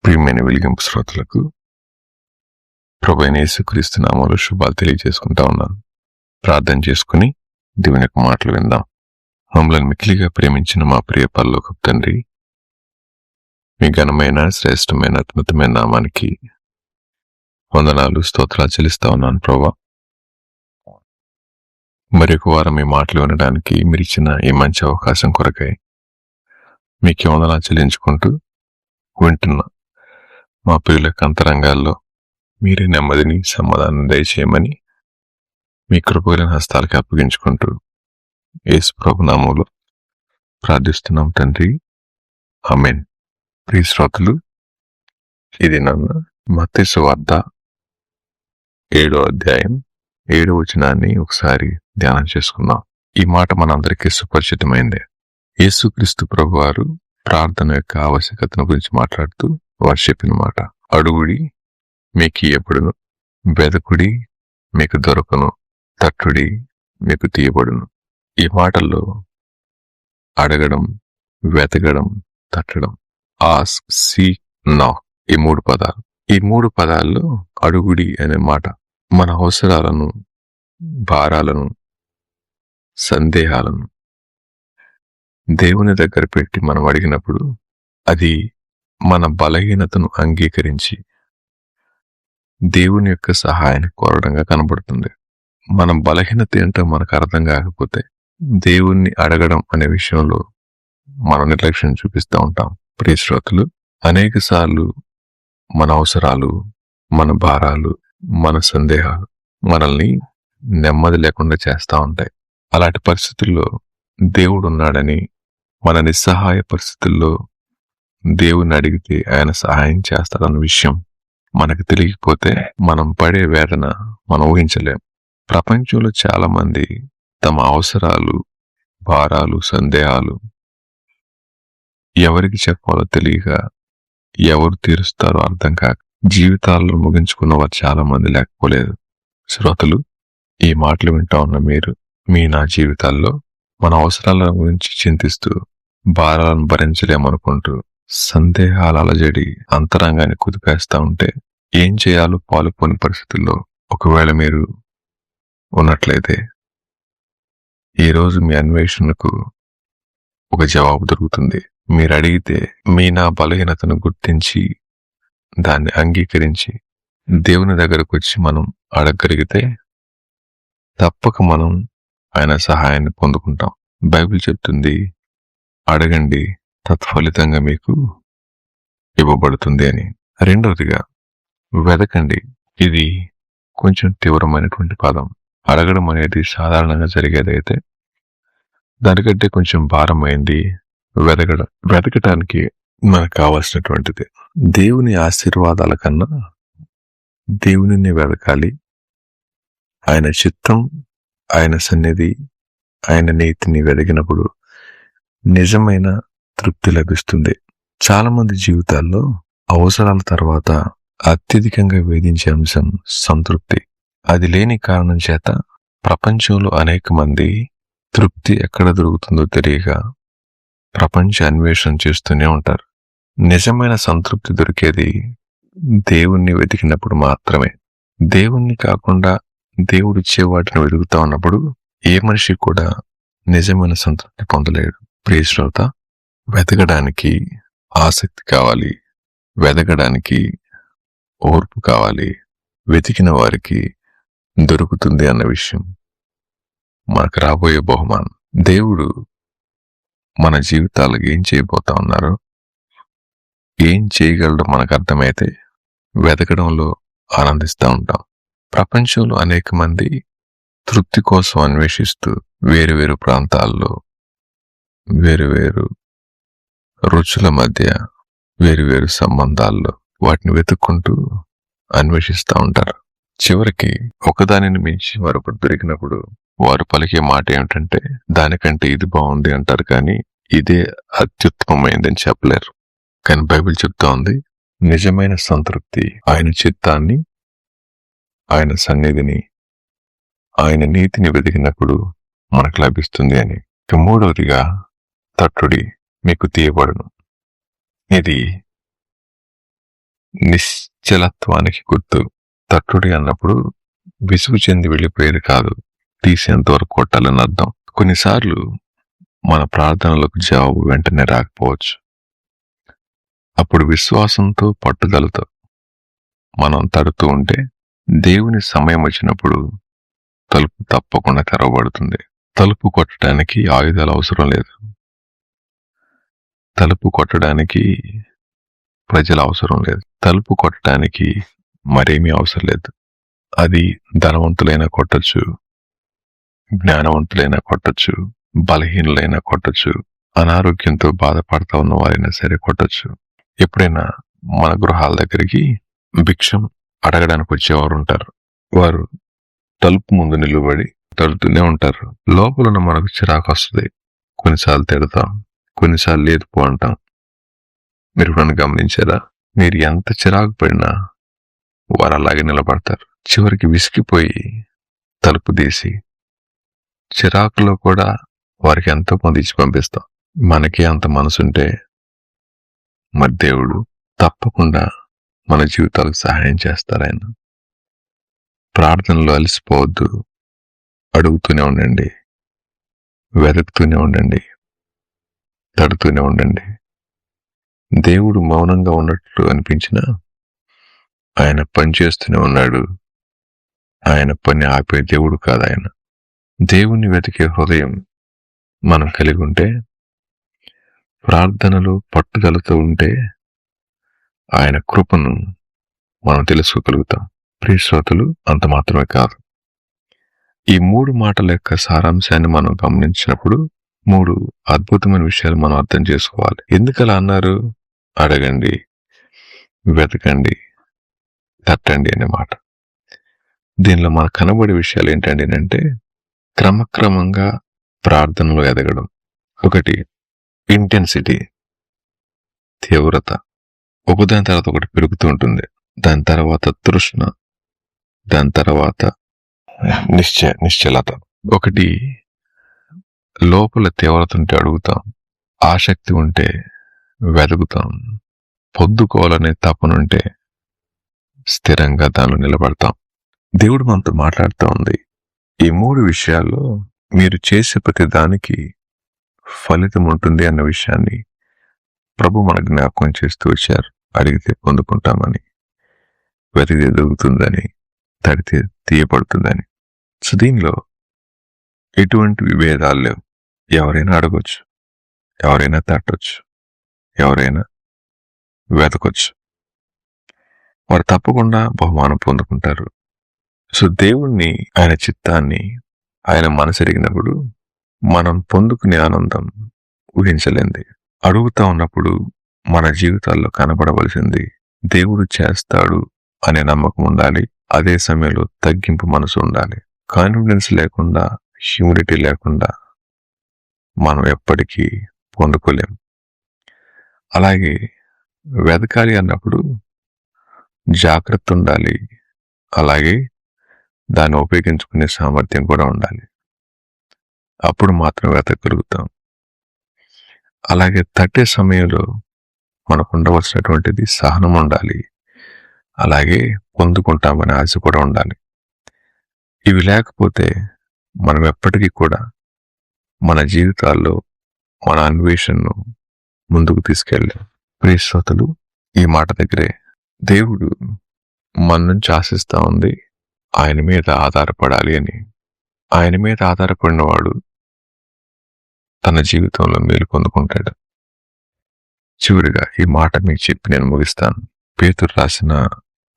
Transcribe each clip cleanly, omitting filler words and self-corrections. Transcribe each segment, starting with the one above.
ప్రియమైన వెలిగింపు శ్రోతలకు ప్రభువైన యేసుక్రీస్తు నామములో శుభాలు తెలియజేసుకుంటా ఉన్నాను. ప్రార్థన చేసుకుని దేవుని యొక్క మాటలు విందాం. మమ్మల్ని మిక్కిలిగా ప్రేమించిన మా ప్రియ పరలోకపు తండ్రి, మీ ఘనమైన శ్రేష్టమైన అద్భుతమైన నామానికి వందనాలు స్తోత్రాలు చెల్లిస్తా ఉన్నాను ప్రభువా. మరి ఒక వారం మీ మాటలు వినడానికి మీరు ఇచ్చిన ఈ మంచి అవకాశం కొరకై మీకు వందనాలు చెల్లించుకుంటూ వింటున్నా మా ప్రియులకు అంతరంగాల్లో మీరే నెమ్మదిని సమాధానం దయచేయమని మీ కృపగలిగిన హస్తాలకి అప్పగించుకుంటూ యేసు ప్రభు నామములో ప్రార్థిస్తున్నాం తండ్రి, ఆమేన్. ప్రియ శ్రోతలు, ఇది నన్ను మత్తయి సువార్త 7వ అధ్యాయం 7వ వచనాన్ని ఒకసారి ధ్యానం చేసుకుందాం. ఈ మాట మనందరికీ సుపరిచితమైందే. యేసుక్రీస్తు ప్రభు వారు ప్రార్థన యొక్క ఆవశ్యకతను గురించి మాట్లాడుతూ వారు చెప్పిన మాట, అడుగుడి మీకు ఇయ్యబడును, వెదకుడి మీకు దొరకను, తట్టుడి మీకు తీయబడును. ఈ మాటల్లో అడగడం, వెతకడం, తట్టడం, ఆస్క్, సీక్, నాక్, ఈ మూడు పదాల్లో అడుగుడి అనే మాట మన అవసరాలను, భారాలను, సందేహాలను దేవుని దగ్గర పెట్టి మనం అడిగినప్పుడు అది మన బలహీనతను అంగీకరించి దేవుని యొక్క సహాయాన్ని కోరడంగా కనబడుతుంది. మన బలహీనత ఏంటో మనకు అర్థం కాకపోతే దేవుణ్ణి అడగడం అనే విషయంలో మనం నిర్లక్ష్యం చూపిస్తూ ఉంటాం. ప్రియ శ్రోతలు, అనేక సార్లు మన అవసరాలు, మన భారాలు, మన సందేహాలు మనల్ని నెమ్మది లేకుండా చేస్తూ ఉంటాయి. అలాంటి పరిస్థితుల్లో దేవుడు ఉన్నాడని, మన నిస్సహాయ పరిస్థితుల్లో దేవుని అడిగితే ఆయన సహాయం చేస్తాడన్న విషయం మనకు తెలియకపోతే మనం పడే వేదన మనం ఊహించలేం. ప్రపంచంలో చాలా మంది తమ అవసరాలు, భారాలు, సందేహాలు ఎవరికి చెప్పాలో తెలియక, ఎవరు తీరుస్తారో అర్థం కాక జీవితాల్లో ముగించుకున్న వారు చాలా మంది లేకపోలేదు. శ్రోతలు, ఈ మాటలు వింటా ఉన్న మీరు నా జీవితాల్లో మన అవసరాల గురించి చింతిస్తూ భారాలను భరించలేమనుకుంటూ సందేహాల అలజడి అంతరంగాన్ని కుదిపేస్తా ఉంటే ఏం చేయాలో పాలుపోని పరిస్థితుల్లో ఒకవేళ మీరు ఉన్నట్లయితే ఈరోజు మీ అన్వేషణకు ఒక జవాబు దొరుకుతుంది. మీరు అడిగితే నా బలహీనతను గుర్తించి దాన్ని అంగీకరించి దేవుని దగ్గరకు వచ్చి మనం అడగగలిగితే తప్పక మనం ఆయన సహాయాన్ని పొందుకుంటాం. బైబిల్ చెప్తుంది, అడగండి తత్ఫలితంగా మీకు ఇవ్వబడుతుంది అని. రెండవదిగా వెదకండి. ఇది కొంచెం తీవ్రమైనటువంటి పదం. అడగడం అనేది సాధారణంగా జరిగేదైతే దానికంటే కొంచెం భారమైంది వెతకటానికి మనకు కావాల్సినటువంటిది. దేవుని ఆశీర్వాదాల కన్నా దేవునిని వెతకాలి. ఆయన చిత్తం, ఆయన సన్నిధి, ఆయన నీతిని వెతికినప్పుడు నిజమైన తృప్తి లభిస్తుంది. చాలా మంది జీవితాల్లో అవసరాల తర్వాత అత్యధికంగా వేధించే అంశం సంతృప్తి. అది లేని కారణం చేత ప్రపంచంలో అనేక మంది తృప్తి ఎక్కడ దొరుకుతుందో తెలియక ప్రపంచ అన్వేషణ చేస్తూనే ఉంటారు. నిజమైన సంతృప్తి దొరికేది దేవుణ్ణి వెతికినప్పుడు మాత్రమే. దేవుణ్ణి కాకుండా దేవుడిచ్చే వాటిని వెతుకుతా ఉన్నప్పుడు ఏ మనిషి కూడా నిజమైన సంతృప్తి పొందలేడు. ప్రియ శ్రోత, వెతకడానికి ఆసక్తి కావాలి, వెతకడానికి ఓర్పు కావాలి. వెతికిన వారికి దొరుకుతుంది అన్న విషయం మనకు రాబోయే బహుమానం. దేవుడు మన జీవితాలకు ఏం చేయబోతా ఉన్నారో, ఏం చేయగలడో మనకు అర్థమైతే వెతకడంలో ఆనందిస్తూ ఉంటాం. ప్రపంచంలో అనేక మంది తృప్తి కోసం అన్వేషిస్తూ వేరువేరు ప్రాంతాల్లో, వేరువేరు రుచుల మధ్య, వేరువేరు సంబంధాల్లో వాటిని వెతుక్కుంటూ అన్వేషిస్తూ ఉంటారు. చివరికి ఒకదానిని మించి మరొకటి దొరికినప్పుడు వారు పలికే మాట ఏమిటంటే, దానికంటే ఇది బాగుంది అంటారు, కానీ ఇదే అత్యుత్తమమైందని చెప్పలేరు. కానీ బైబిల్ చెప్తా ఉంది, నిజమైన సంతృప్తి ఆయన చిత్తాన్ని, ఆయన సన్నిధిని, ఆయన నీతిని వెతికినప్పుడు మనకు లభిస్తుంది అని. మూడవదిగా, తట్టుడి మీకు తీయబడును. ఇది నిశ్చలత్వానికి గుర్తు. తట్టుడి అన్నప్పుడు విసుగు చెంది వెళ్ళిపోయేది కాదు, తీసేంత వరకు కొట్టాలని అర్థం. కొన్నిసార్లు మన ప్రార్థనలకు జవాబు వెంటనే రాకపోవచ్చు. అప్పుడు విశ్వాసంతో పట్టుదలతో మనం తడుతూ ఉంటే దేవుని సమయం వచ్చినప్పుడు తలుపు తప్పకుండా తెరవబడుతుంది. తలుపు కొట్టడానికి ఆయుధాలు అవసరం లేదు. తలుపు కొట్టడానికి ప్రజలు అవసరం లేదు. తలుపు కొట్టడానికి మరేమీ అవసరం లేదు. అది ధనవంతులైనా కొట్టచ్చు, జ్ఞానవంతులైనా కొట్టచ్చు, బలహీనులైనా కొట్టచ్చు, అనారోగ్యంతో బాధపడతా ఉన్న వారైనా సరే కొట్టచ్చు. ఎప్పుడైనా మన గృహాల దగ్గరికి భిక్షం అడగడానికి వచ్చేవారు ఉంటారు. వారు తలుపు ముందు నిలబడి తడుతూనే ఉంటారు. లోపల మనకు చిరాకు వస్తుంది. కొన్నిసార్లు తిడతాం, కొన్నిసార్లు లేదు పో అంటాం. మీరు నన్ను గమనించారా? మీరు ఎంత చిరాకు పడినా వారు అలాగే నిలబడతారు. చివరికి విసిగిపోయి తలుపు తీసి చిరాకులో కూడా వారికి ఎంతో కొంత ఇచ్చి పంపిస్తాం. మనకి అంత మనసుంటే మరి దేవుడు తప్పకుండా మన జీవితాలకు సహాయం చేస్తారాయన. ప్రార్థనలో అలసిపోవద్దు. అడుగుతూనే ఉండండి, వెతుకుతూనే ఉండండి, తడుతూనే ఉండండి. దేవుడు మౌనంగా ఉన్నట్లు అనిపించినా ఆయన పని చేస్తూనే ఉన్నాడు. ఆయన పని ఆపే దేవుడు కాదు ఆయన. దేవుణ్ణి వెతికే హృదయం మనం కలిగి ఉంటే, ప్రార్థనలో పట్టుదలతో ఉంటే ఆయన కృపను మనం తెలుసుకోగలుగుతాం. ప్రియ శ్రోతలు, అంత మాత్రమే కాదు, ఈ 3 మాటల యొక్క సారాంశాన్ని మనం గమనించినప్పుడు 3 అద్భుతమైన విషయాలు మనం అర్థం చేసుకోవాలి. ఎందుకలా అన్నారు? అడగండి, వెతకండి, తట్టండి అనే మాట. దీనిలో మనకు కనబడే విషయాలు ఏంటండి అంటే, క్రమక్రమంగా ప్రార్థనలో ఎదగడం. ఒకటి ఇంటెన్సిటీ, తీవ్రత. ఒకదాని తర్వాత ఒకటి పెరుగుతూ ఉంటుంది. దాని తర్వాత తృష్ణ, దాని తర్వాత నిశ్చలత. ఒకటి లోపల తీవ్రత ఉంటే అడుగుతాం, ఆసక్తి ఉంటే వెతుకుతాం, పొద్దుకోవాలనే తపనుంటే స్థిరంగా దానిలో నిలబడతాం. దేవుడు మనతో మాట్లాడుతూ ఉంది. ఈ 3 విషయాల్లో మీరు చేసే ప్రతి దానికి ఫలితం ఉంటుంది అన్న విషయాన్ని ప్రభు మన జ్ఞాపకం చేస్తూ వచ్చారు. అడిగితే పొందుకుంటామని, వెతికితే దొరుకుతుందని, తడితే తీయబడుతుందని. సో దీనిలో ఎటువంటి విభేదాలు లేవు. ఎవరైనా అడగొచ్చు, ఎవరైనా తట్టొచ్చు, ఎవరైనా వెతకొచ్చు. వారు తప్పకుండా బహుమానం పొందుకుంటారు. సో దేవుణ్ణి, ఆయన చిత్తాన్ని, ఆయన మనసెరిగినప్పుడు మనం పొందుకునే ఆనందం ఊహించలేంది. అడుగుతా ఉన్నప్పుడు మన జీవితాల్లో కనబడవలసింది దేవుడు చేస్తాడు అనే నమ్మకం ఉండాలి. అదే సమయంలో తగ్గింపు మనసు ఉండాలి. కాన్ఫిడెన్స్ లేకుండా, హ్యూమిలిటీ లేకుండా మనం ఎప్పటికీ పొందుకోలేం. అలాగే వెతకాలి అన్నప్పుడు జాగ్రత్త ఉండాలి. అలాగే దాన్ని ఉపయోగించుకునే సామర్థ్యం కూడా ఉండాలి. అప్పుడు మాత్రం వెతకగలుగుతాం. అలాగే తట్టే సమయంలో మనకు ఉండవలసినటువంటిది సహనం ఉండాలి. అలాగే పొందుకుంటామనే ఆశ కూడా ఉండాలి. ఇవి లేకపోతే మనం ఎప్పటికీ కూడా మన జీవితాల్లో మన అన్వేషణను ముందుకు తీసుకెళ్ళాం. ప్రియ శ్రోతలు, ఈ మాట దగ్గరే దేవుడు మన నుంచి ఆశిస్తా ఉంది ఆయన మీద ఆధారపడాలి అని. ఆయన మీద ఆధారపడిన వాడు తన జీవితంలో మేలు పొందుకుంటాడు. చివరిగా ఈ మాట మీకు చెప్పి నేను ముగిస్తాను. పేతురు రాసిన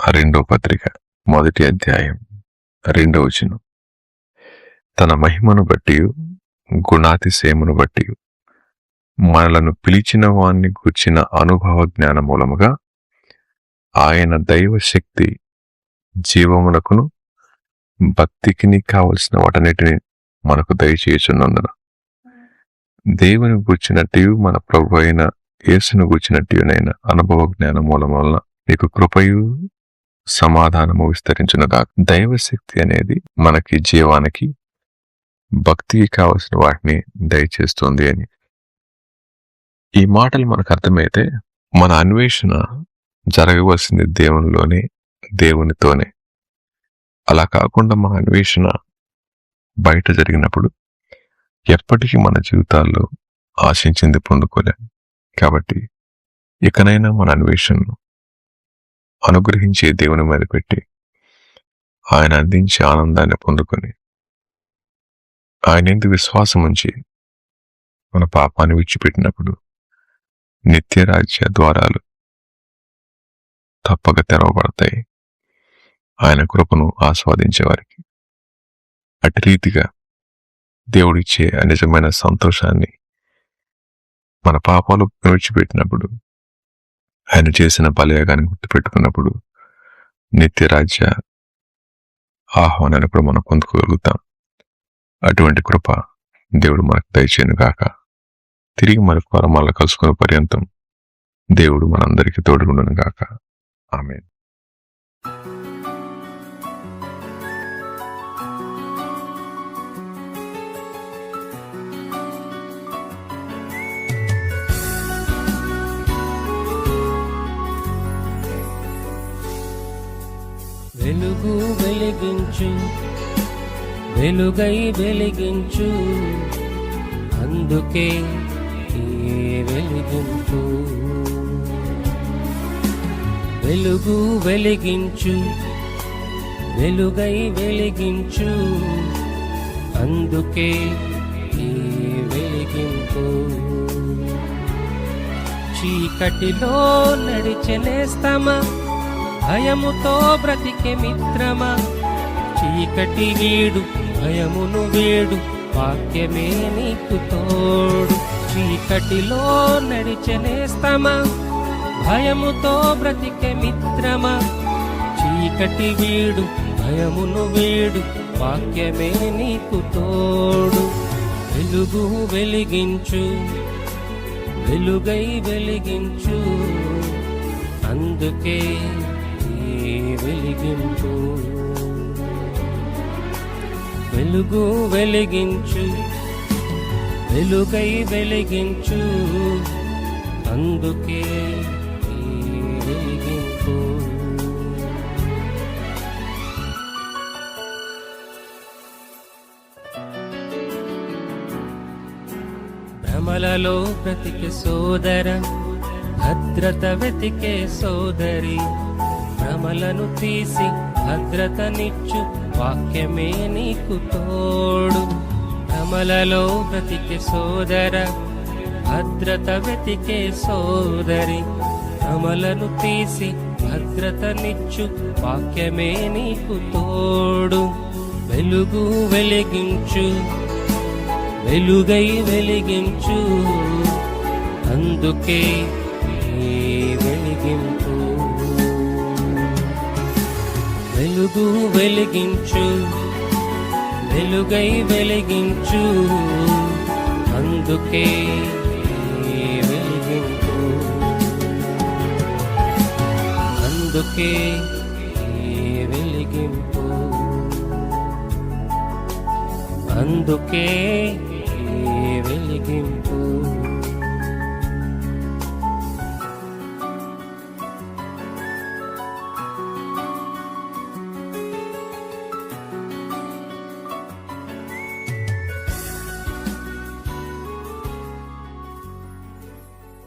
2వ పత్రిక 1వ అధ్యాయం 2వ వచనం. తన మహిమను బట్టి, గుణాతిశయమును బట్టి మనలను పిలిచిన వాణ్ణి గూర్చిన అనుభవ జ్ఞాన మూలముగా ఆయన దైవ శక్తి జీవమునకును భక్తికిని కావలసిన వాటన్నిటిని మనకు దయచేయుచున్నందున దేవుని గూర్చినట్టు మన ప్రభు అయిన యేసును గూర్చినట్టునైన అనుభవ జ్ఞాన మూలం వలన మీకు కృపయు సమాధానము విస్తరించునుగా. దైవశక్తి అనేది మనకి జీవానికి, భక్తికి కావలసిన వాటిని దయచేస్తుంది అని. ఈ మాటలు మనకు అర్థమైతే మన అన్వేషణ జరగవలసింది దేవునిలోనే, దేవునితోనే. అలా కాకుండా మన అన్వేషణ బయట జరిగినప్పుడు ఎప్పటికీ మన జీవితాల్లో ఆశించింది పొందుకోలేం. కాబట్టి ఇకనైనా మన అన్వేషణను అనుగ్రహించే దేవుని మీద పెట్టి ఆయన అందించే ఆనందాన్ని పొందుకొని ఆయన ఎందు విశ్వాసం ఉంచి మన పాపాన్ని విడిచిపెట్టినప్పుడు నిత్యరాజ్య ద్వారాలు తప్పక తెరవబడతాయి ఆయన కృపను ఆస్వాదించే వారికి. అటు రీతిగా దేవుడిచ్చే నిజమైన సంతోషాన్ని మన పాపాలు విడిచిపెట్టినప్పుడు, ఆయన చేసిన బలియాగాన్ని గుర్తుపెట్టుకున్నప్పుడు నిత్యరాజ్య ఆహ్వానాన్ని కూడా మనం పొందుకోగలుగుతాం. అటువంటి కృప దేవుడు మనకు దయచేయను గాక. తిరిగి మరొక మళ్ళీ కలుసుకునే పర్యంతం దేవుడు మనందరికీ తోడుగుండును గాక. ఆమేన్. వెలుగు వెలిగించు, వెలుగై వెలిగించు, అందుకే ఈ వెలిగింపు. వెలుగు వెలిగించు, వెలుగై వెలిగించు, అందుకే ఈ వెలిగింపు. చీకటిలో నడిచెనేస్తమా, భయముతో బ్రతికే మిత్రమా, చీకటి వీడు, భయమును వీడు, వాక్యమే నీకు తోడు. చీకటిలో నడిచెనేస్తమా, భయముతో బ్రతికే మిత్రమా, చీకటి వీడు, భయమును వీడు, వాక్యమే నీకు తోడు. వెలుగు వెలిగించు, వెలుగై వెలిగించు, అందుకే ఈ వెలిగింపు. వెలుగు వెలిగించు, వెలుగై వెలిగించు, అందుకే ఈ వెలిగింపు. భ్రమలలో బ్రతికే సోదర, భద్రత వెతికే సోదరి, భ్రమలను తీసి భద్రతనిచ్చు, వాక్యమే నీకు తోడు. భ్రమలలో బ్రతికే సోదర, భద్రత వెతికే సోదరి, భ్రమలను తీసి భద్రతనిచ్చు, వాక్యమే నీకు తోడు. వెలుగు వెలిగించు, వెలుగై వెలిగించు, అందుకే ఈ వెలిగింపు. వెలుగు వెలిగించు, వెలుగై వెలిగించు, అందుకే ఈ వెలిగింపు. అందుకే ఈ వెలిగింపు. అందుకే ఈ వెలిగింపు.